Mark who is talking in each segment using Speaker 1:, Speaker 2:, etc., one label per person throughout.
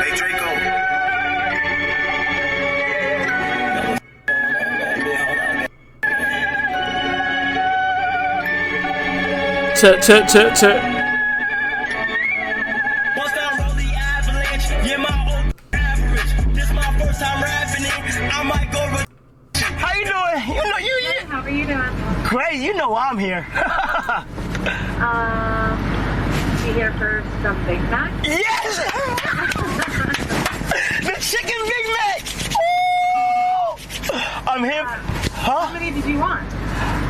Speaker 1: Hey, Draco.
Speaker 2: Check.
Speaker 3: How you doing?
Speaker 4: How are you doing?
Speaker 3: Great. You know I'm here.
Speaker 4: You here for some Big Mac?
Speaker 3: Yes. The chicken Big Mac. Woo! I'm here.
Speaker 4: How many did you want?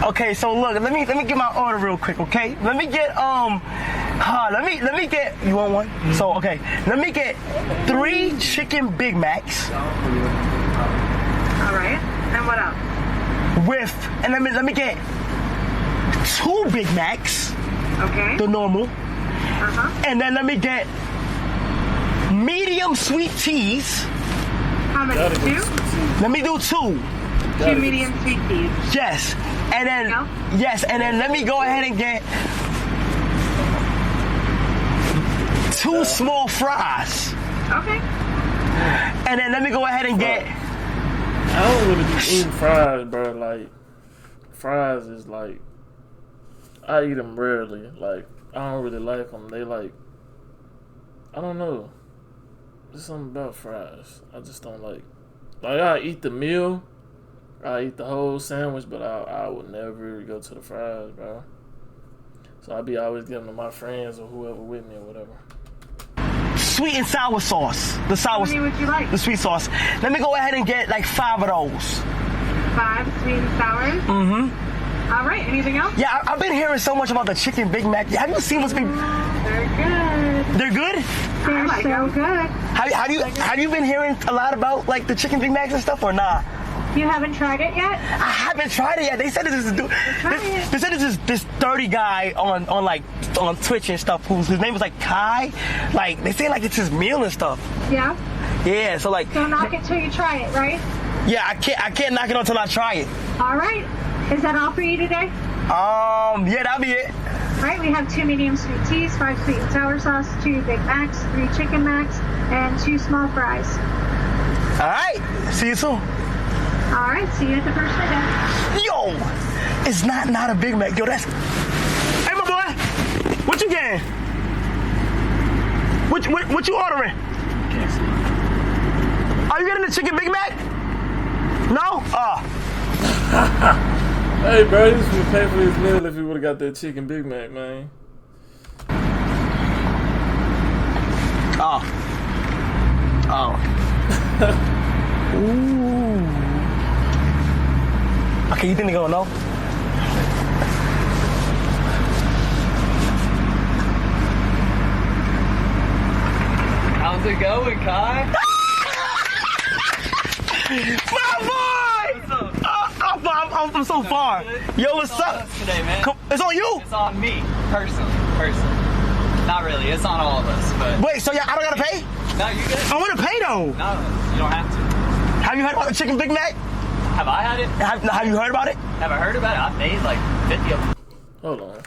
Speaker 3: Okay, so look, let me get my order real quick, okay? Let me get let me get, you want one? So okay, let me get 3 chicken Big Macs.
Speaker 4: All right. And what else?
Speaker 3: And let me get 2 Big Macs,
Speaker 4: Okay.
Speaker 3: the normal,
Speaker 4: Uh-huh.
Speaker 3: and then let me get medium sweet teas.
Speaker 4: How many? 2?
Speaker 3: Let me do 2.
Speaker 4: 2 medium sweet teas.
Speaker 3: Yes, and then
Speaker 4: Yeah.
Speaker 3: and then let me go ahead and get 2 small fries,
Speaker 4: Okay.
Speaker 3: and then let me go ahead and get.
Speaker 2: I don't really be eating fries, bro. Like, fries is like, I eat them rarely. Like, I don't really like them. They like, I don't know. There's something about fries. I just don't like. Like, I eat the meal. I eat the whole sandwich, but I would never go to the fries, bro. So I be always giving them to my friends or whoever with me or whatever.
Speaker 3: Sweet and sour sauce. The sour.
Speaker 4: How many would you like?
Speaker 3: The sweet sauce. Let me go ahead and get like 5 of those.
Speaker 4: 5 sweet and sours?
Speaker 3: Mm-hmm.
Speaker 4: All right. Anything else?
Speaker 3: Yeah, I've been hearing so much about the chicken Big Mac. Have you seen what's been?
Speaker 4: They're good.
Speaker 3: They're good.
Speaker 4: They're so good.
Speaker 3: Have you been hearing a lot about like the chicken Big Macs and stuff or nah?
Speaker 4: You haven't tried it yet?
Speaker 3: I haven't tried it yet. They said this is they said this 30 guy on Twitch and stuff his name was like Kai. Like they say like it's his meal and stuff.
Speaker 4: Yeah.
Speaker 3: Yeah, so like
Speaker 4: Don't knock it till you try it, right?
Speaker 3: yeah, I can't knock it until I try it.
Speaker 4: All right. Is that all for you today?
Speaker 3: Yeah, that'll be it.
Speaker 4: All right, we have 2 medium sweet teas, 5 sweet and sour sauce, 2 Big Macs, 3 chicken Macs, and 2 small fries.
Speaker 3: All right, see you soon.
Speaker 4: All right, see you at the first day.
Speaker 3: Yo, it's not a Big Mac. Yo, that's. Hey, my boy, what you getting? What you ordering? Are you getting the chicken Big Mac? No?
Speaker 2: Hey, bro, he was gonna pay for his meal if he would have got that chicken Big Mac, man.
Speaker 3: Ooh. Okay, you think they're gonna know?
Speaker 5: How's it going, Kai?
Speaker 3: My boy!
Speaker 5: What's up?
Speaker 3: I'm so far. Yo, what's up?
Speaker 5: Today, man.
Speaker 3: It's on you?
Speaker 5: It's on me, personally. Not really. It's on all of us, but.
Speaker 3: Wait, so yeah, I don't gotta pay?
Speaker 5: No, you good?
Speaker 3: I wanna pay though.
Speaker 5: No, you don't have to.
Speaker 3: Have you heard about the chicken Big Mac?
Speaker 5: Have I had it?
Speaker 3: Have you heard about it?
Speaker 5: Have I heard about it? I've made like 50 of them.
Speaker 2: Hold on.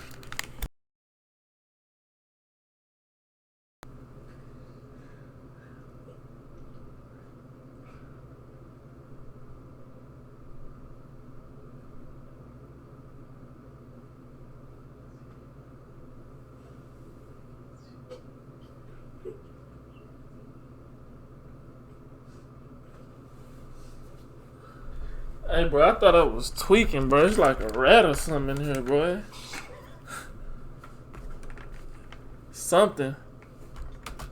Speaker 2: Hey, bro, I thought I was tweaking, bro. It's like a rat or something in here, boy. Something.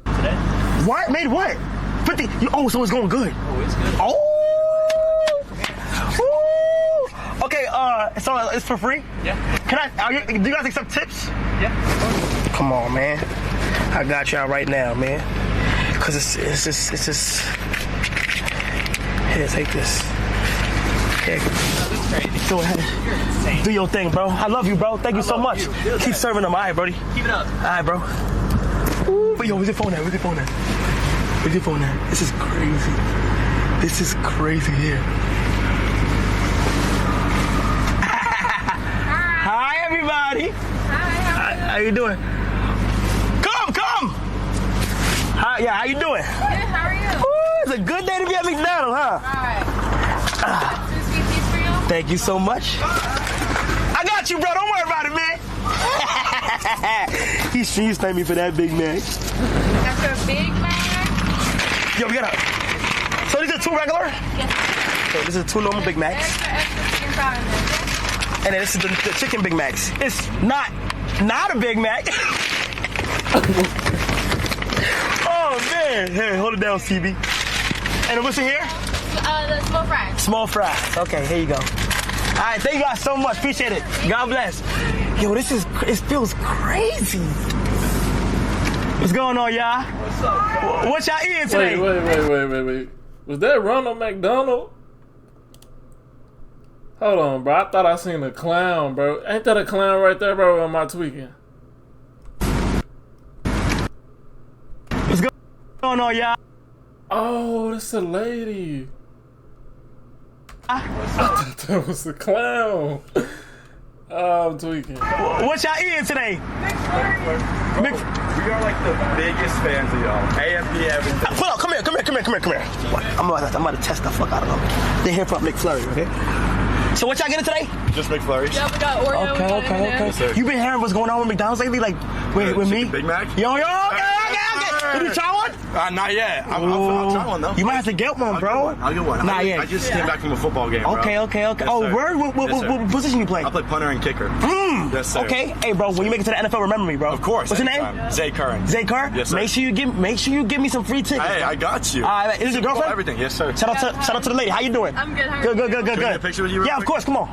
Speaker 5: Today?
Speaker 3: What? Made what? 50. So it's going good.
Speaker 5: Oh, it's good.
Speaker 3: Oh. Ooh. Okay, so it's for free?
Speaker 5: Yeah.
Speaker 3: Do you guys accept tips?
Speaker 5: Yeah.
Speaker 3: Come on, man. I got y'all right now, man. Cause it's just. Here, take this. Yeah.
Speaker 5: That's crazy.
Speaker 3: Go ahead.
Speaker 5: You're insane.
Speaker 3: Do your thing, bro. I love you, bro. Thank you so much. Keep serving them. All right, Brody.
Speaker 5: Keep it up.
Speaker 3: All right, bro. Ooh, but yo, where's your phone at? Where's your phone at? Where's your phone at? This is crazy. This is crazy here. Hi, everybody.
Speaker 4: Hi,
Speaker 3: How you doing? Come. Hi, yeah, how you doing?
Speaker 4: how
Speaker 3: It's a good day to be at McDonald's, huh?
Speaker 1: Alright. 2 sweet teas for you?
Speaker 3: Thank you so much. I got you, bro. Don't worry about it, man. He's thanked me for that Big Mac.
Speaker 1: That's your Big Mac?
Speaker 3: Yo, we got a... So these are 2 regular?
Speaker 1: Yes.
Speaker 3: Okay, this is 2 normal Big Macs.
Speaker 1: Extra chicken salad in there.
Speaker 3: And then this is the chicken Big Macs. It's not a Big Mac. Oh, man. Hey, hold it down, CB. And what's in here?
Speaker 1: The small fries.
Speaker 3: Small fries. Okay, here you go. All right, thank you guys so much. Appreciate it. God bless. Yo, it feels crazy. What's going on, y'all?
Speaker 2: What's up?
Speaker 3: What y'all eating today?
Speaker 2: Wait. Was that Ronald McDonald? Hold on, bro. I thought I seen a clown, bro. Ain't that a clown right there, bro? Or am I tweaking?
Speaker 3: What's going on, y'all?
Speaker 2: Oh, that's a lady. I thought that was a clown. Oh, I'm tweaking.
Speaker 3: What y'all eating today?
Speaker 6: We are like the biggest fans of y'all. AFB everything.
Speaker 3: Hold on, come here. I'm about to test the fuck out of them. They're here for McFlurry, okay? So what y'all getting today?
Speaker 6: Just McFlurries.
Speaker 1: Yeah, we got Oreo.
Speaker 3: Okay.
Speaker 6: Yes, sir.
Speaker 3: You been hearing what's going on with McDonald's lately? Like, with me?
Speaker 6: Big Mac?
Speaker 3: Yo, okay. Did you try one?
Speaker 6: Not yet. I'll try one though.
Speaker 3: You might have to get one, bro.
Speaker 6: I'll get one.
Speaker 3: Not yet.
Speaker 6: I just came back from a football game, bro.
Speaker 3: Okay.
Speaker 6: Yes,
Speaker 3: Oh,
Speaker 6: sir.
Speaker 3: word?
Speaker 6: Yes, sir.
Speaker 3: What position you play?
Speaker 6: I play punter and kicker. Yes, sir.
Speaker 3: Okay. Hey, bro, when you make it to the NFL, remember me, bro.
Speaker 6: Of course.
Speaker 3: What's your name?
Speaker 6: anytime. Zay Curran.
Speaker 3: Zay Kerr?
Speaker 6: Yes, sir.
Speaker 3: Make sure you give me some free tickets.
Speaker 6: Hey, I got you.
Speaker 3: All right, is it your girlfriend?
Speaker 6: Everything. Yes, sir.
Speaker 3: Shout out to the lady. How you doing?
Speaker 1: I'm good. How are
Speaker 3: Good.
Speaker 1: you?
Speaker 6: Can I get a picture with you real
Speaker 3: Yeah, of
Speaker 6: quick?
Speaker 3: course. Come on.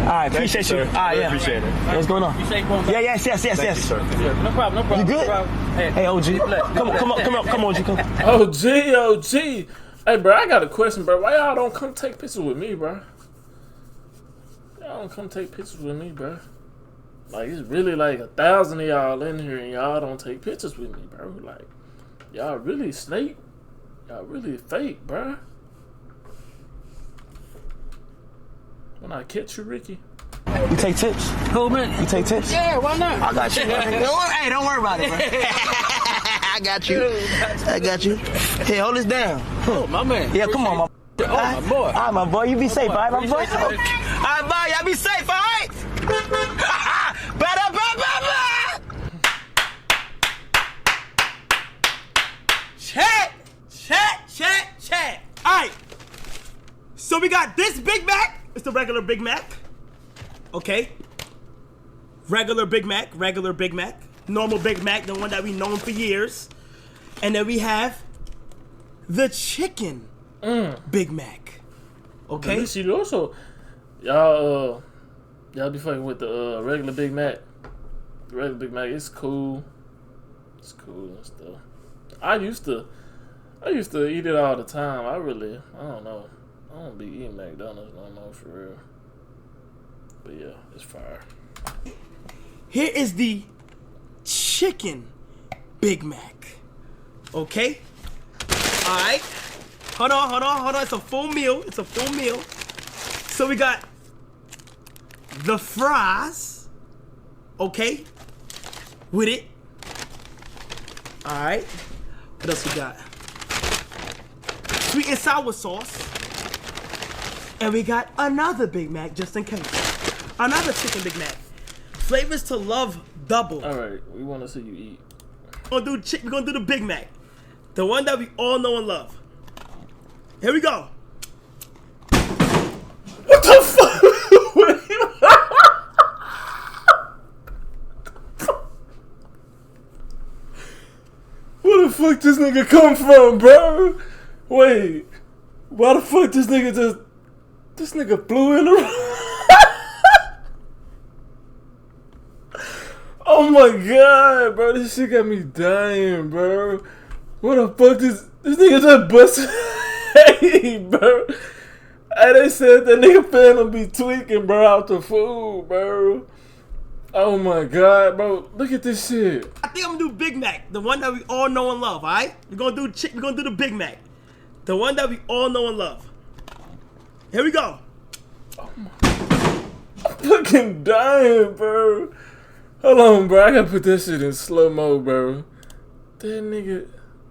Speaker 3: All right, appreciate you.
Speaker 6: sir.
Speaker 3: All right,
Speaker 6: Really
Speaker 3: yeah.
Speaker 6: appreciate it.
Speaker 3: What's going on?
Speaker 5: You say going back?
Speaker 3: Yes.
Speaker 6: Thank you, sir.
Speaker 5: No problem.
Speaker 3: You good? Hey, OG. Come on, OG. Come.
Speaker 2: OG. Hey, bro, I got a question, bro. Why y'all don't come take pictures with me, bro? Y'all don't come take pictures with me, bro. Like, it's really like 1,000 of y'all in here and y'all don't take pictures with me, bro. Like, y'all really snake. Y'all really fake, bro. When I catch you, Ricky.
Speaker 3: You take tips?
Speaker 5: Cool, man.
Speaker 3: You take tips?
Speaker 5: Yeah, why not?
Speaker 3: I got you. Don't worry about it, bro. I got you. Hey, hold this down.
Speaker 5: Oh, my man.
Speaker 3: Yeah, come on, my
Speaker 5: Oh, my boy.
Speaker 3: All right, my boy. You be safe, all right, my boy?
Speaker 5: Appreciate it.
Speaker 3: All right, bye. Y'all be safe, all right? Ba-da-ba-ba-ba! Chat. All right. So we got this Big Mac. It's the regular Big Mac. Okay. Regular Big Mac. Normal Big Mac, the one that we've known for years. And then we have the chicken Big Mac. Okay.
Speaker 2: You see, also, y'all be fucking with the regular Big Mac. The regular Big Mac, it's cool. It's cool and stuff. I used to eat it all the time. I don't know. I don't be eating McDonald's no more for real. But yeah, it's fire.
Speaker 3: Here is the chicken Big Mac. Okay? Alright. Hold on. It's a full meal. So we got the fries. Okay? With it. Alright. What else we got? Sweet and sour sauce. And we got another Big Mac just in case. Another chicken Big Mac. Flavors to love double.
Speaker 2: All right, we want to see you eat.
Speaker 3: We're gonna do the Big Mac. The one that we all know and love. Here we go.
Speaker 2: What the fuck? Where the fuck this nigga come from, bro? Wait, why the fuck this nigga flew in the Oh my god, bro, this shit got me dying, bro. What the fuck this nigga just busted? Hey, bro. Hey, they said that nigga finna be tweaking, bro, out the food, bro. Oh my god, bro. Look at this shit.
Speaker 3: I think I'm gonna do Big Mac, the one that we all know and love, alright? We're gonna do the Big Mac. The one that we all know and love. Here we go.
Speaker 2: I'm fucking dying, bro. Hold on, bro. I gotta put that shit in slow mo, bro. That nigga.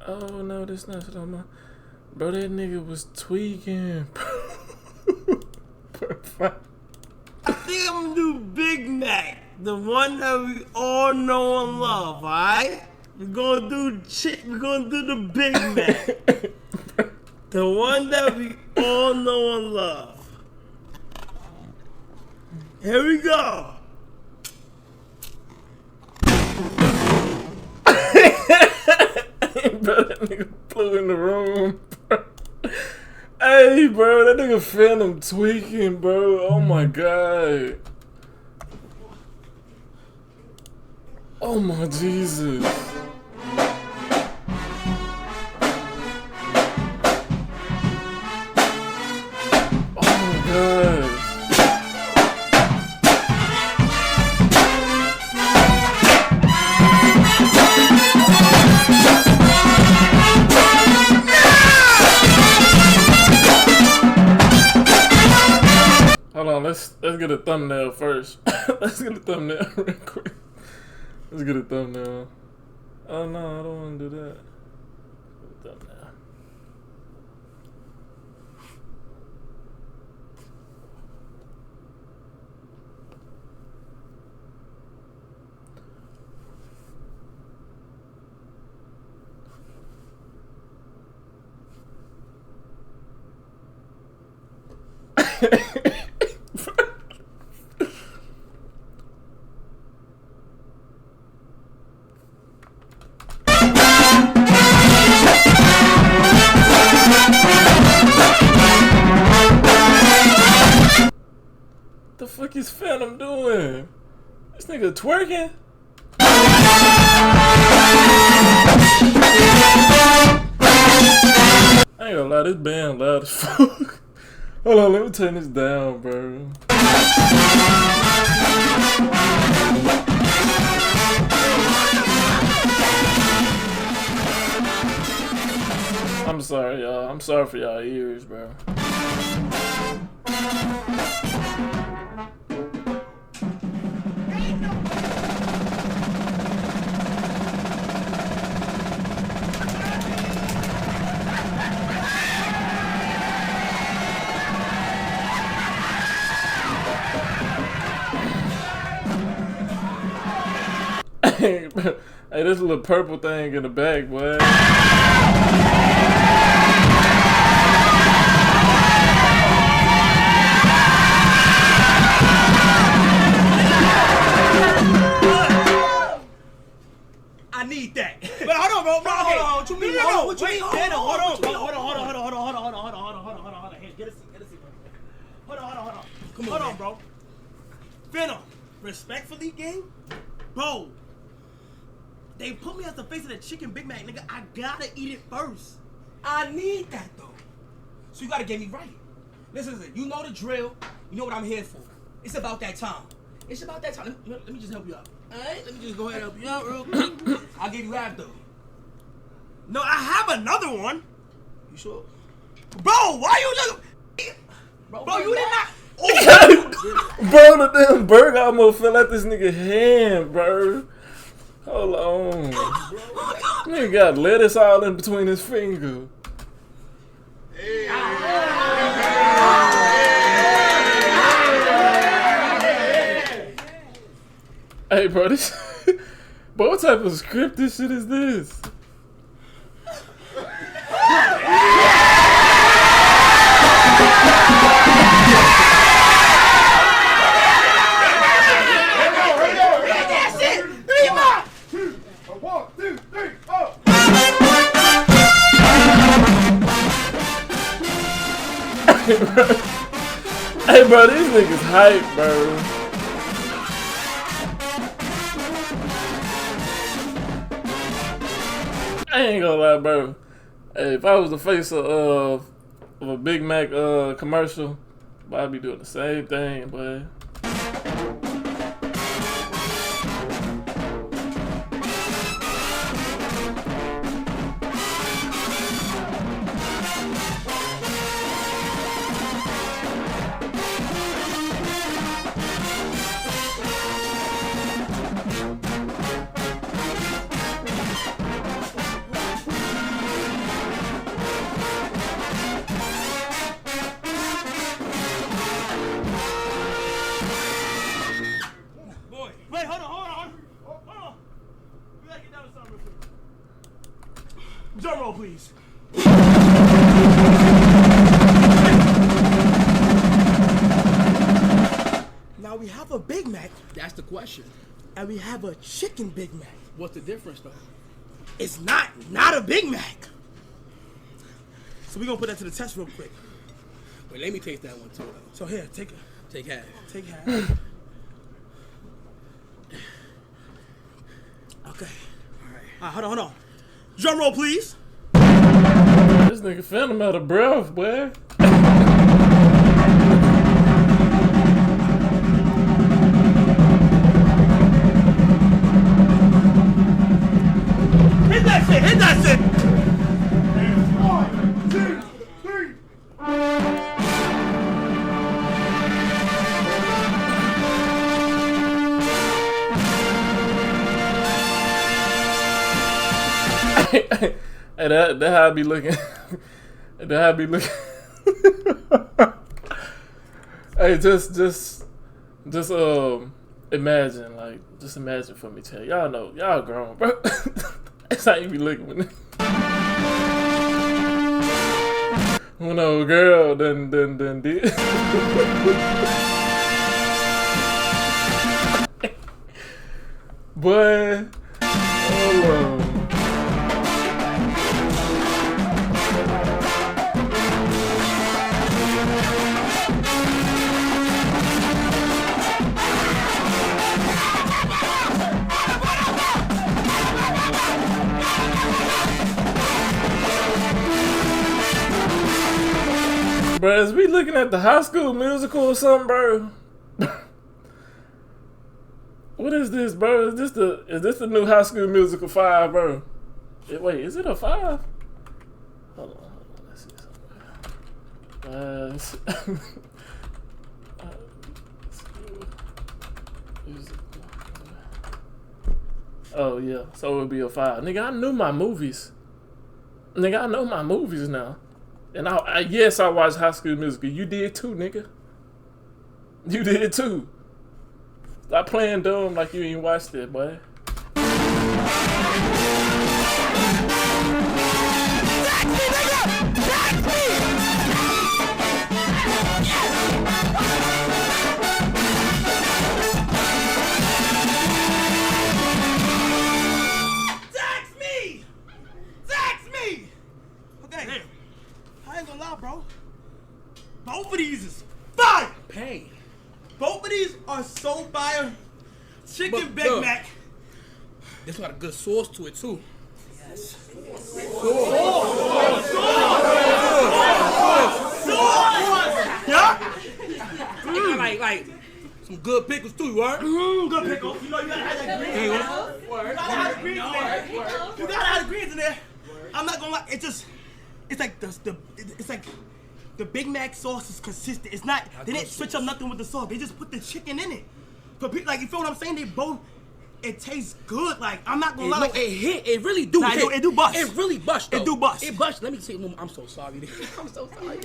Speaker 2: Oh no, that's not slow mo. Bro, that nigga was tweaking.
Speaker 3: I think I'm gonna do Big Mac, the one that we all know and love. Alright, we're gonna do the Big Mac, the one that we all know and love. Here we go.
Speaker 2: Bro, that nigga flew in the room, bro. Hey, bro, that nigga Phantom tweaking, bro. Oh my god. Oh my Jesus. Oh my god. Hold on, let's get a thumbnail first. Let's get a thumbnail real quick. Let's get a thumbnail. Oh no, I don't want to do that. Thumbnail. The fuck is Phantom doing? This nigga twerking? I ain't gonna lie, this band loud as fuck. Hold on, let me turn this down, bro. I'm sorry, y'all. I'm sorry for y'all ears, bro. Hey, this little purple thing in the back, boy.
Speaker 3: I need that. But hold on, bro. Hold on. What you mean? What you mean? Hold on. Here, get a seat. Hold on. Hold on, bro. Venom, respectfully, gang, bro. They put me as the face of the chicken Big Mac, nigga. I gotta eat it first. I need that though. So you gotta get me right. Listen, you know the drill. You know what I'm here for. It's about that time. Let me just help you out. Alright? Let me just go ahead and help you out real quick. I'll give you half though. No, I have another one. You sure? Bro, why you just... Bro, you did not... Oh.
Speaker 2: Bro, the damn burger almost fell out this nigga hand, bro. Hold on. Nigga got lettuce all in between his fingers. Hey, bro, this... Bro, what type of scripted shit is this? Hey, bro, these niggas hype, bro. I ain't gonna lie, bro. Hey, if I was the face of a Big Mac commercial, I'd be doing the same thing, boy.
Speaker 3: Drum roll, please. Now we have a Big Mac.
Speaker 7: That's the question.
Speaker 3: And we have a chicken Big Mac.
Speaker 7: What's the difference, though?
Speaker 3: It's not a Big Mac. So we're gonna put that to the test real quick.
Speaker 7: Wait, let me taste that one too.
Speaker 3: So here, take
Speaker 7: Take half.
Speaker 3: half. Okay. Alright, hold on. Drum roll, please.
Speaker 2: This nigga Phantom out of breath, boy.
Speaker 3: Hit that shit.
Speaker 6: 1, 2, 3.
Speaker 2: Hey, that how I be looking. That how I be looking. Hey, just imagine for me, tell y'all know y'all grown, bro. That's how you be looking when old girl done did. Boy, hold on. Bro, is we looking at the High School Musical or something, bro? What is this, bro? Is this the new High School Musical 5, bro? Wait, is it a 5? Hold on, let's see something. Oh yeah, so it would be a 5. Nigga, I knew my movies. Nigga, I know my movies now. And yes, I watched High School Musical. You did too, nigga. You did too. Stop playing dumb like you ain't watched it, boy.
Speaker 3: Bro, both of these is fire.
Speaker 7: Pain.
Speaker 3: Both of these are so fire. Chicken
Speaker 7: But,
Speaker 3: Big
Speaker 7: look,
Speaker 3: Mac.
Speaker 7: This got a good sauce to it too.
Speaker 3: Sauce. Yeah.
Speaker 7: Like some good pickles too, right?
Speaker 3: Good pickle. You know you gotta have that greens in there. You gotta have the greens in there. You gotta have the greens in there. I'm not gonna lie. It's like the Big Mac sauce is consistent. It's not. They didn't switch up nothing with the sauce. They just put the chicken in it. But like, you feel what I'm saying? They both. It tastes good. Like, I'm not gonna lie. Like,
Speaker 7: it hit. It really do.
Speaker 3: Nah,
Speaker 7: hit.
Speaker 3: It do bust.
Speaker 7: It really bust. Though.
Speaker 3: It do bust.
Speaker 7: It bust. Let me see. I'm so sorry. I'm so sorry.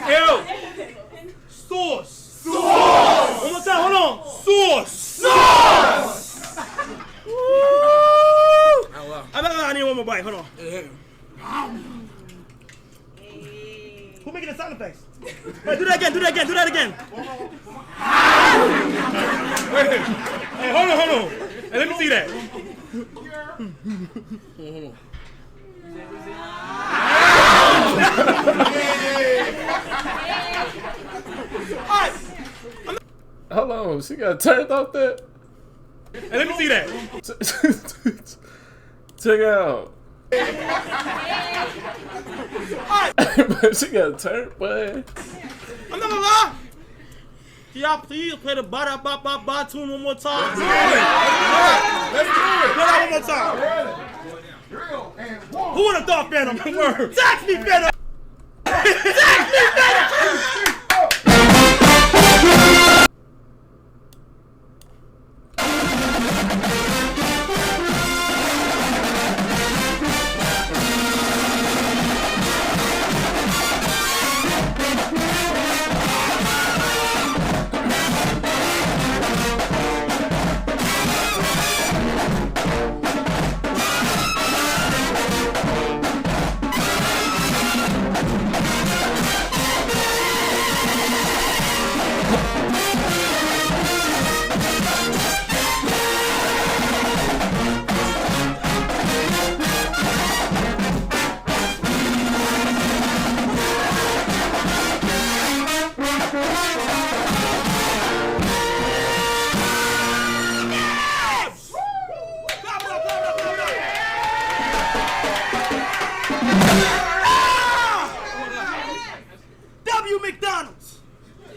Speaker 3: Ew. Sauce. Sauce. One more time. Hold on. Sauce. Sauce. I'm not gonna. I need one more bite. Hold on. Who making the sound effects? Hey, do that again. Hey, hold on. Hey, let me see that.
Speaker 2: Hold on, she got turned off that.
Speaker 3: Hey, let me see that.
Speaker 2: Check it out. But she got turned, boy.
Speaker 3: I'm not gonna lie. Can y'all please play the ba-da-ba-ba-ba tune one more time?
Speaker 6: Let's do it.
Speaker 3: Play that one more time. Who would have thought Phantom? Tax me, Phantom! W McDonald's.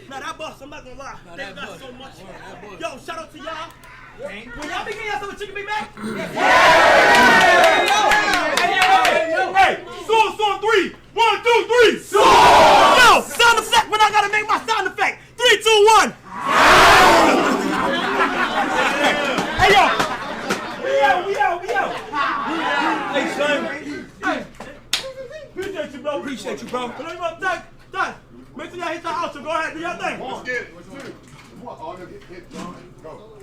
Speaker 3: Now that bus, I'm not gonna lie.
Speaker 7: Now
Speaker 3: Thank
Speaker 7: that
Speaker 3: God
Speaker 7: bus.
Speaker 3: so much.
Speaker 7: That bus.
Speaker 3: Yo, shout out to y'all. When y'all be getting some chicken Big Mac? Hey, Saw 3. 1, 2, 3. Saw! Yo, sound effect when I gotta make my sound effect. 3, 2, 1. Hey, yo. We out. Hey, son. Hey. Appreciate you, bro.
Speaker 7: Appreciate you, bro.
Speaker 3: But let me know, done. Make sure y'all hit the house, so go ahead, do your thing.
Speaker 6: Let's get it. Let's do it. Come on, all get John. Go.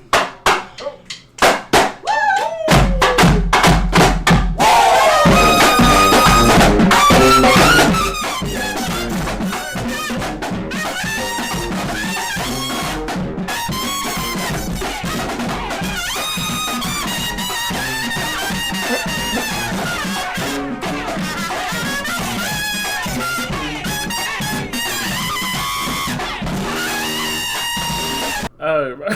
Speaker 2: Alright, bro.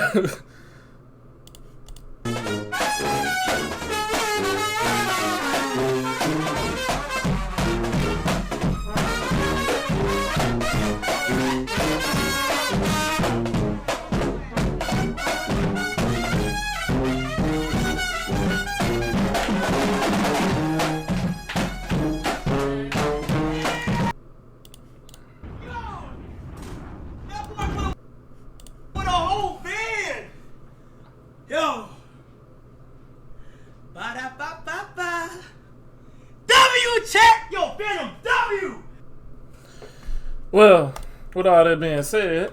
Speaker 3: With a whole van. Yo. Ba-da-ba-ba-ba. W chat. Yo, Phantom W.
Speaker 2: Well, with all that being said,